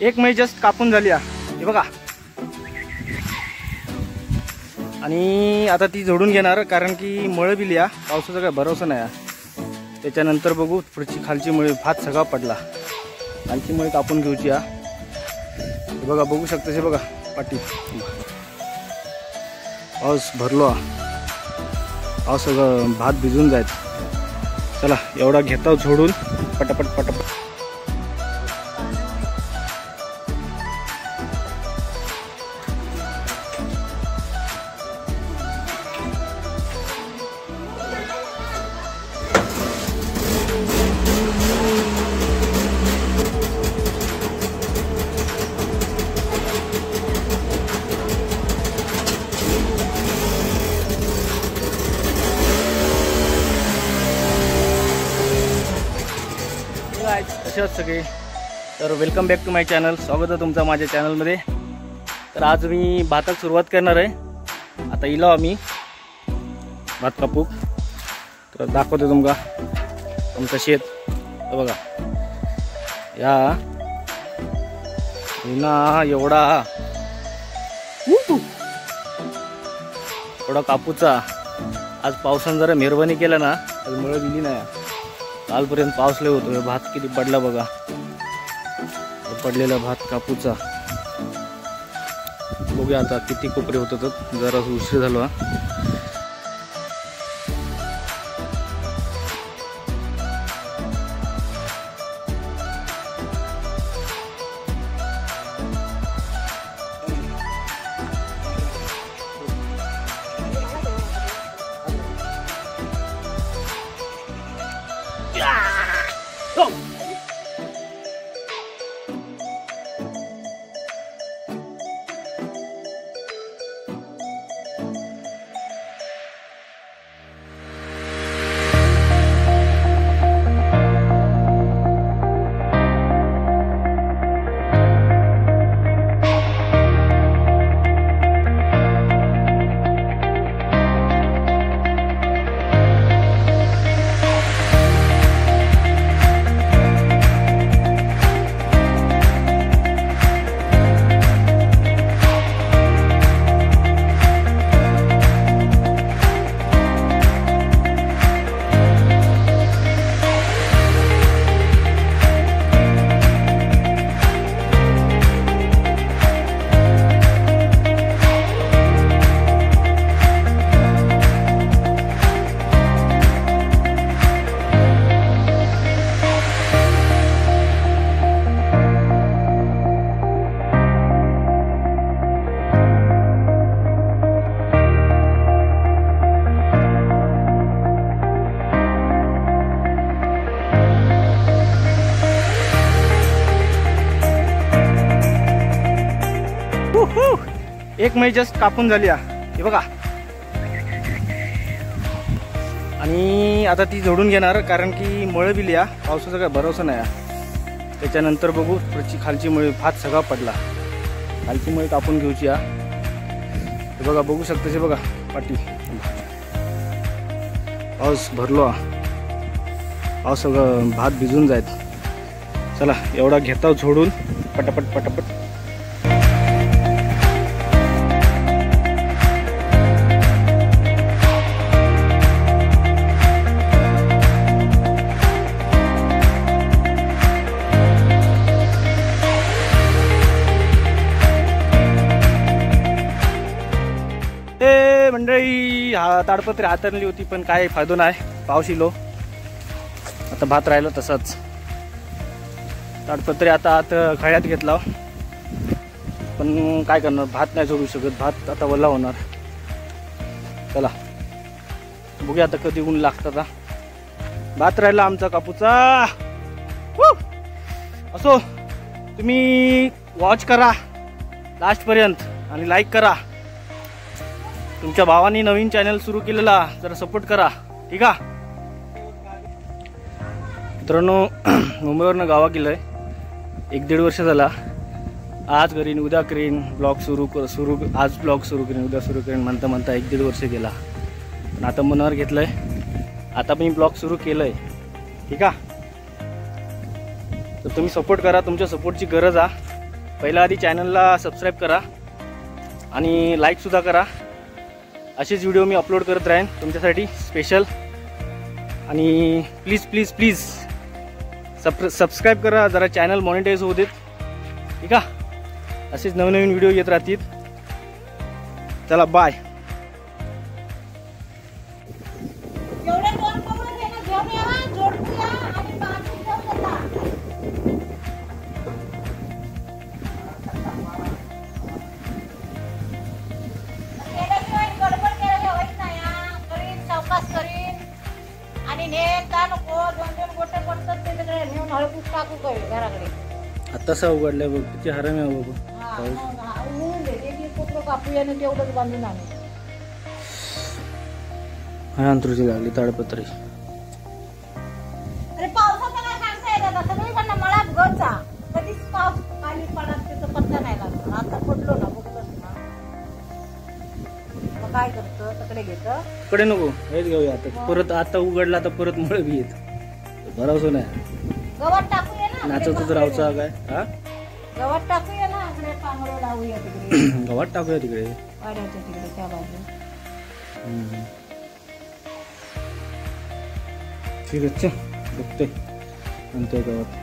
एक मै जस्ट कापून झाली हे बघा। आणि आता ती जोडून घेणार कारण की मळ बिली पावसाचा काय भरोसा नाही। त्याच्यानंतर बघू पुढची खालची मळी भात सगळा पडला, खालची मळी कापून घेऊची हे बघा। बघू शकता हे बघा पाठी पाऊस भरलो पाऊस सगळं भात भिजून जायत। चला एवढा घेता झोडून पटापट पटापट। कसे आहात सगळे? तर welcome back to my channel. स्वागत आहे तुमचं माझ्या चॅनलमध्ये। तर आज मी भाताक सुरुवात करणार आहे। आता इलो आम्ही भात कापूक, तर दाखवतो तुमका आमचं शेत। तर बघा या ना एवढा कापूचा आज पावसानं जरा मेहरबानी केला ना, आज मळ दिली नाही। कालपर्यंत पाऊस लय होतो, भात किती पडला बघा। पडलेला भात कापूचा बघूया आता किती कोपरे होत। जरा उशीर झाला। एक मै जस्ट कापून झाली हे बघा। आणि आता ती जोडून घेणार कारण की मळ बिली पावसाचा काय भरोसा नाही। त्याच्यानंतर बघू पुढची खालची मळी भात सगळा पडला, खालची मळी कापून घेऊची हे बघा। बघू शकता हे बघा पाठी पाऊस भरलो पाऊस सगळं भात भिजून जायत। चला एवढा घेता झोडून पटापट पटापट। मंडळी ताडपत्री हाताळली होती पण काय फायदा नाही, पाऊस इलो। आता भात राहिलो तसाच, ताडपत्री आता खळ्यात घेतला पण काय करणार, भात नाही जोडू शकत, भात आता वल्ला होणार। चला बघूया आता कधी ऊन लागतं। भात राहिला आमचा कापूचा। असो तुम्ही वॉच करा लास्ट पर्यंत आणि लाईक करा। तुमच्या भावानी नवीन चॅनल सुरू केलेला, जरा सपोर्ट करा ठीक आहे मित्रांनो। मुंबईवरनं गावा गेलोय, 1-1.5 वर्ष झाला। आज करीन उद्या करीन ब्लॉग आज ब्लॉग सुरू करीन उद्या सुरू करीन म्हणता म्हणता 1-1.5 वर्ष गेला। पण आता मनावर घेतलंय, आता मी ब्लॉग सुरू केलंय ठीक आहे। तर तुम्ही सपोर्ट करा, तुमच्या सपोर्टची गरज आहे. पहिला आधी चॅनलला सबस्क्राईब करा आणि लाईकसुद्धा करा. असेच व्हिडिओ मी अपलोड करत राहीन तुमच्यासाठी स्पेशल. आणि प्लीज प्लीज प्लीज सबस्क्राईब करा, जरा चॅनल मॉनिटाईज होऊ देत. ठीक आहे, असेच नवनवीन व्हिडिओ येत राहतील. चला बाय. आत्तासा उघडलाय बघ, किती हरामी आहे बाबा. हा अंतरुची लागली ताडपत्री. अरे पावसाचा काय सांगता येतात, सगळी पण मला घरचा कधीच पाऊस खाली पडत त्याचा पत्ता नाही लागला. आता पडलो ना बघतोस ना, मग काय करतो तकडे घेतं. कडे नको, हेच घेऊया आता. परत आता उघडला तर परत मळ बी येत. भरावसं नाही. गवत टाकूया ना, नाचतच राहायचा काय. हा गवत टाकूया ना, इकडे पांगरो लावूया तिकडे. गवत टाकूया तिकडे वाड्याच्या तिकडे त्या बाजू. ठीक आहे, चल बघते नंतर गवत.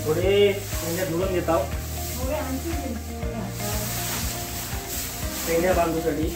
थोडे पेंड्या धुवून घेत आहोत, पेंड्या बांधूसाठी.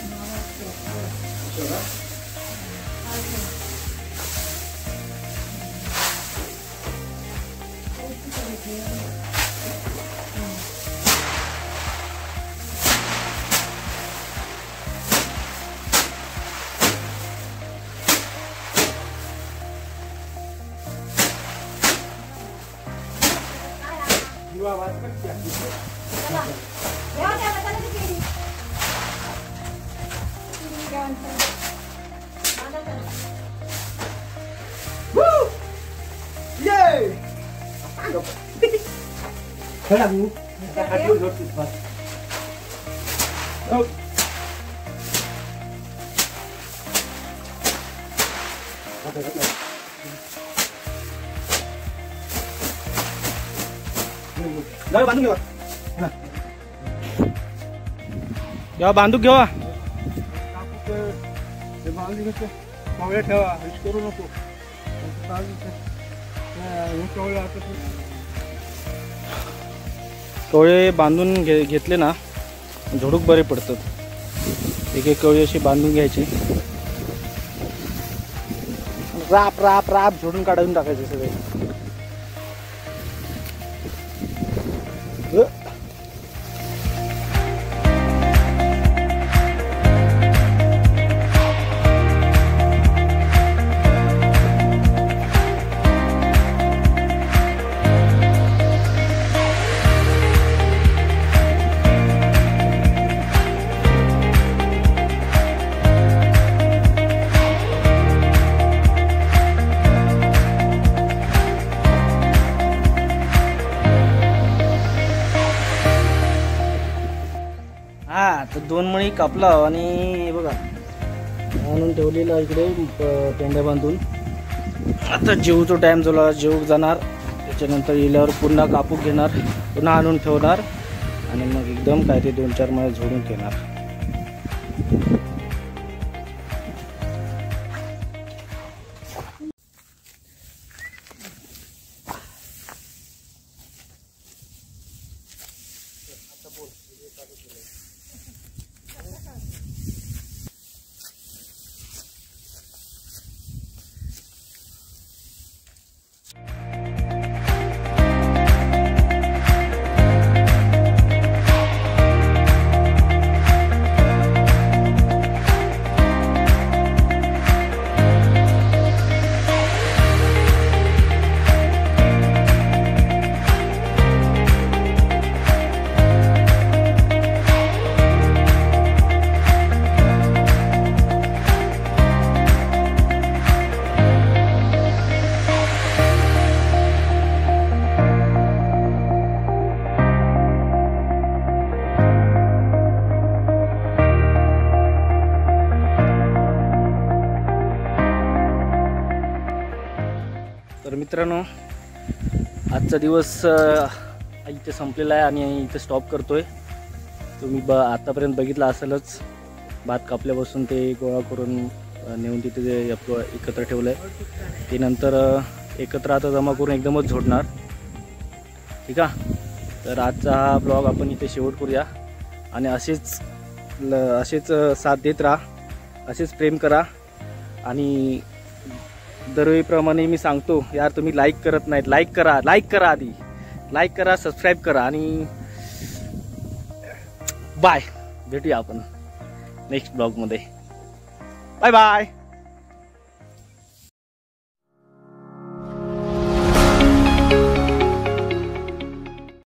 बांधून घेवा, जेव्हा बांधून घेवा. कवळे ठेवा, करू नको. कवळे बांधून घेतले ना झोडूक बरे पडतात. एक एक कवळी अशी बांधून घ्यायची, राप राप राप झोडून काढून टाकायचे सगळे. तर 2 मणी कापला आणि बघा आणून ठेवलेला इकडे पेंड्या बांधून. आता जेवूचा टाइम झाला, जेवू जाणार. त्याच्यानंतर येल्यावर पुन्हा कापूक घेणार, पुन्हा आणून ठेवणार आणि मग एकदम काय ते 2-4 महिने झोडून घेणार. तर मित्रांनो, आजचा दिवस इथे संपलेला आहे आणि इथे स्टॉप करतोय. तुम्ही आतापर्यंत बघितलं असेलच, भात कापल्यापासून ते गोळा करून नेऊन तिथे जे एकत्र ठेवलं आहे ते नंतर एकत्र आता जमा करून एकदमच झोडणार. ठीक आहे. तर आजचा हा ब्लॉग आपण इथे शेवट करूया आणि असेच साथ देत राहा, असेच प्रेम करा. आणि दरवेळीप्रमाणे मी सांगतो यार, तुम्ही लाईक करत नाहीत. लाईक करा आधी, लाईक करा, सबस्क्राईब करा. आणि बाय, भेटूया आपण नेक्स्ट ब्लॉगमध्ये. Bye bye.